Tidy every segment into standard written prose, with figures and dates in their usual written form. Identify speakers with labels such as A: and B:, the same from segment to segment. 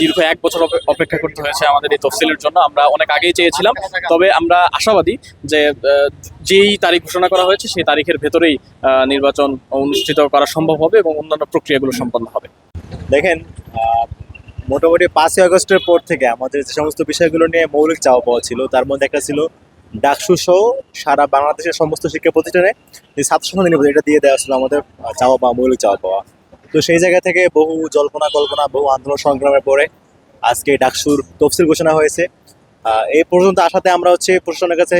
A: দীর্ঘ 1 বছর অপেক্ষা করতে হয়েছে আমাদের এই তফসিলের জন্য। আমরা অনেক আগেই চেয়েছিলাম, তবে আমরা আশাবাদী যে যেই তারিখ ঘোষণা করা হয়েছে সেই তারিখের ভেতরেই নির্বাচন অনুষ্ঠিত করা সম্ভব হবে এবং অন্যান্য প্রক্রিয়াগুলো সম্পন্ন হবে।
B: দেখেন, মোটামুটি 5ই আগস্টের পর থেকে আমাদের যে সমস্ত বিষয়গুলো নিয়ে মৌলিক চাওয়া পাওয়া ছিল, তার মধ্যে একটা ছিল ডাকসু সহ সারা বাংলাদেশের সমস্ত শিক্ষা প্রতিষ্ঠানে যে ছাত্র সংসদ নির্বাচন, এটা দিয়ে দেওয়া ছিল আমাদের চাওয়া পাওয়া, মৌলিক চাওয়া পাওয়া। তো সেই জায়গা থেকে বহু জল্পনা কল্পনা, বহু আন্দোলন সংগ্রামের পরে আজকে ডাকসুর তফসিল ঘোষণা হয়েছে। এই পর্যন্ত আসাতে আমরা প্রশাসনের কাছে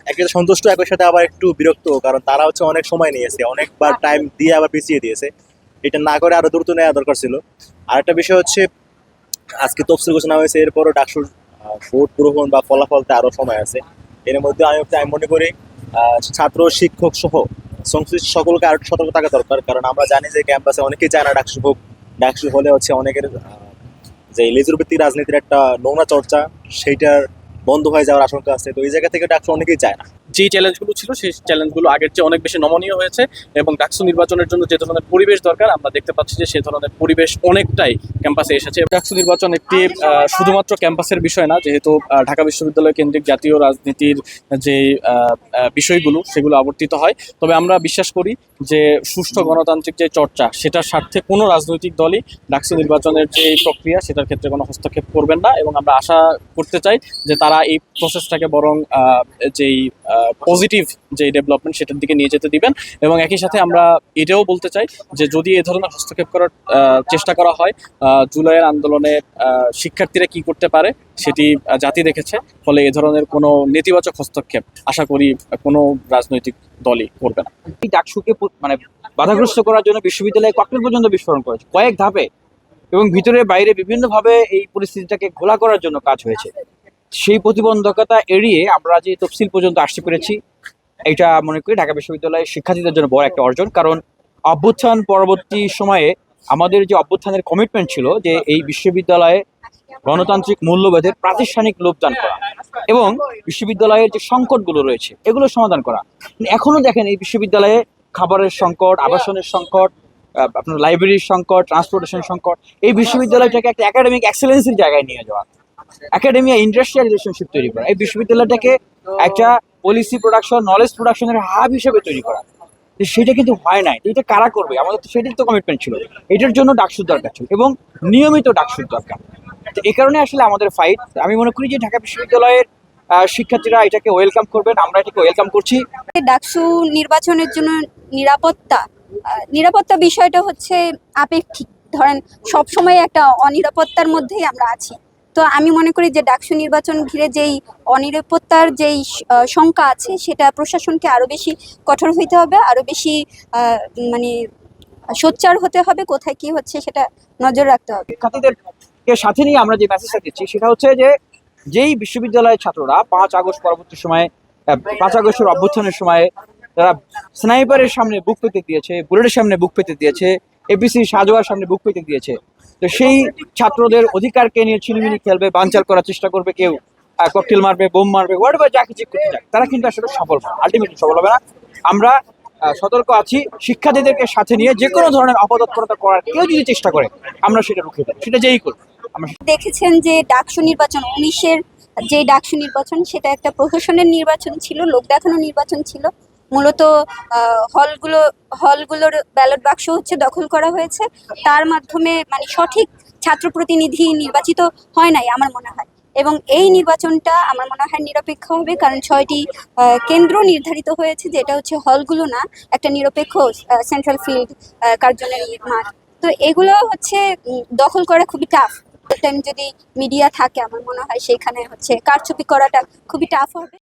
B: একটা সন্তুষ্ট, একই সাথে আবার একটু বিরক্ত, কারণ তারা অনেক সময় নিয়েছে, অনেকবার টাইম দিয়ে আবার পিছিয়ে দিয়েছে। এটা না করে আরো দ্রুত নেওয়া দরকার ছিল। আর একটা বিষয় আজকে তফসিল ঘোষণা হয়েছে, এরপরও ডাকসুর ভোট গ্রহণ বা ফলাফলতে আরো সময় আছে। এর মধ্যে আমি মনে করি ছাত্র, শিক্ষক সহ সংশ্লিষ্ট সকলকে আরো সতর্ক থাকা দরকার, কারণ আমরা জানি যে ক্যাম্পাসে অনেকেই চায় না ডাকসু হোক। ডাকসু হলে অনেকের যে লেজুর ভিত্তিক রাজনীতির একটা নোংরা চর্চা, সেইটার বন্ধ হয়ে যাওয়ার আশঙ্কা আছে। তো এই জায়গা থেকে ডাকসু অনেকেই চায় না।
A: যেই চ্যালেঞ্জগুলো ছিল সেই চ্যালেঞ্জগুলো আগের চেয়ে অনেক বেশি নমনীয় হয়েছে এবং ডাকসু নির্বাচনের জন্য যে ধরনের পরিবেশ দরকার আমরা দেখতে পাচ্ছি যে সেই ধরনের পরিবেশ অনেকটাই ক্যাম্পাসে এসেছে। ডাকসু নির্বাচন একটি শুধুমাত্র ক্যাম্পাসের বিষয় না, যেহেতু ঢাকা বিশ্ববিদ্যালয় কেন্দ্রিক জাতীয় রাজনীতির যে বিষয়গুলো সেগুলো আবর্তিত হয়। তবে আমরা বিশ্বাস করি যে সুষ্ঠু গণতান্ত্রিক যে চর্চা, সেটার স্বার্থে কোনো রাজনৈতিক দলই ডাকসু নির্বাচনের যে প্রক্রিয়া সেটার ক্ষেত্রে কোনো হস্তক্ষেপ করবেন না এবং আমরা আশা করতে চাই যে তারা এই প্রসেসটাকে বরং যেই পজিটিভ যে ডেভেলপমেন্ট সেটার দিকে নিয়ে যেতে দিবেন। এবং একই সাথে আমরা এটাও বলতে চাই যে যদি এ ধরনের হস্তক্ষেপ করার চেষ্টা করা হয়, জুলাইয়ের আন্দোলনে শিক্ষার্থীরা কি করতে পারে সেটি জাতি দেখেছে। ফলে এ ধরনের কোনো নেতিবাচক হস্তক্ষেপ আশা করি কোনো রাজনৈতিক দলই করবে না।
C: এই ডাকসুকে মানে বাধাগ্রস্ত করার জন্য বিশ্ববিদ্যালয়ে ককটেল পর্যন্ত বিস্ফোরণ করেছে কয়েক ধাপে, এবং ভিতরে বাইরে বিভিন্নভাবে এই পরিস্থিতিটাকে ঘোলা করার জন্য কাজ হয়েছে। সেই প্রতিবন্ধকতা এড়িয়ে আমরা যে তফসিল পর্যন্ত আসতে পেরেছি, এটা মনে করি ঢাকা বিশ্ববিদ্যালয়ের শিক্ষার্থীদের জন্য বড় একটা অর্জন। কারণ অভ্যুত্থান পরবর্তী সময়ে আমাদের যে অভ্যুত্থানের কমিটমেন্ট ছিল যে এই বিশ্ববিদ্যালয়ে গণতান্ত্রিক মূল্যবোধের প্রাতিষ্ঠানিক লোকদান করা এবং বিশ্ববিদ্যালয়ের যে সংকটগুলো রয়েছে এগুলো সমাধান করা। এখনো দেখেন এই বিশ্ববিদ্যালয়ে খাবারের সংকট, আবাসনের সংকট, আপনার লাইব্রেরির সংকট, ট্রান্সপোর্টেশন সংকট। এই বিশ্ববিদ্যালয়টাকে একটা একাডেমিক এক্সেলেন্সের জায়গায় নিয়ে যাওয়া, একাডেমিয়া ইন্ডাস্ট্রিয়াল রিলেশনশিপ তৈরি করা, এই বিশ্ববিদ্যালয়টাকে একটা পলিসি প্রোডাকশন, নলেজ প্রোডাকশনের হাব হিসেবে তৈরি করা, সেটা কিন্তু হয় নাই। এটা কারা করবে? আমাদের তো সেটাই তো কমিটমেন্ট ছিল। এটার জন্য ডাকসুর দরকার ছিল এবং নিয়মিত ডাকসুর দরকার। তো এই কারণে আসলে আমাদের ফাইট। আমি মনে করি যে ঢাকা বিশ্ববিদ্যালয়ের শিক্ষার্থীরা এটাকে ওয়েলকাম করবেন, আমরা এটাকে ওয়েলকাম করছি।
D: ডাকসু নির্বাচনের জন্য নিরাপত্তা বিষয়টা আপেক্ষিক। ধরেন সবসময় একটা অনিরাপত্তার মধ্যেই আমরা আছি। তো আমি মনে করি যে ডাকসু নির্বাচন ঘিরে যেই অনিরাপত্তার যেই শঙ্কা আছে সেটা প্রশাসনকে আরো বেশি কঠোর হইতে হবে, আরো বেশি মানে সোচ্চার হতে হবে, কোথায় কি হচ্ছে সেটা নজর রাখতে হবে।
C: শিক্ষার্থীদেরকে সাথে নিয়ে আমরা যে মেসেজটা দিচ্ছি সেটা হচ্ছে যে যেই বিশ্ববিদ্যালয়ের ছাত্ররা 5 আগস্ট পরবর্তী সময়ে 5 আগস্টের অভ্যুত্থানের সময় তারা স্নাইপারের সামনে বুক পেতে দিয়েছে, বুলেটের সামনে বুক পেতে দিয়েছে, এপিসি সাজোয়ার সামনে বুক পেতে দিয়েছে, তো সেই ছাত্রদের অধিকারকে নিয়ে ছিনিমিনি খেলবে, বানচাল করার চেষ্টা করবে, কেউ ককটেল মারবে, বোম মারবে, হোয়াটএভার যা কিছু করতে চায়, তারা কিন্তু আসলে সফল হবে, আলটিমেটলি সফল হবে না। আমরা সতর্ক আছি, শিক্ষার্থীদেরকে সাথে নিয়ে যে কোনো ধরনের অপতৎপরতা করার কেউ যদি চেষ্টা করে আমরা সেটা রুখে দেব, সেটা যেই করবে।
D: দেখেছেন যে ডাকসু নির্বাচন 19-এর যে ডাকসু নির্বাচন সেটা একটা প্রহসনের নির্বাচন ছিল, লোক দেখানো নির্বাচন ছিল। মূলত হলগুলোর ব্যালট বাক্স দখল করা হয়েছে, তার মাধ্যমে মানে সঠিক ছাত্র প্রতিনিধি নির্বাচিত হয় নাই আমার মনে হয়। এবং এই নির্বাচনটা আমার মনে হয় নিরপেক্ষ হবে, কারণ 6টি কেন্দ্র নির্ধারিত হয়েছে, যেটা হলগুলো না, একটা নিরপেক্ষ সেন্ট্রাল ফিল্ড কার্যালয় মাঠ। তো এগুলো দখল করা খুবই টাফ। টাইম যদি মিডিয়া থাকে আমার মনে হয় সেখানে কারচুপি করাটা খুবই টাফ হবে।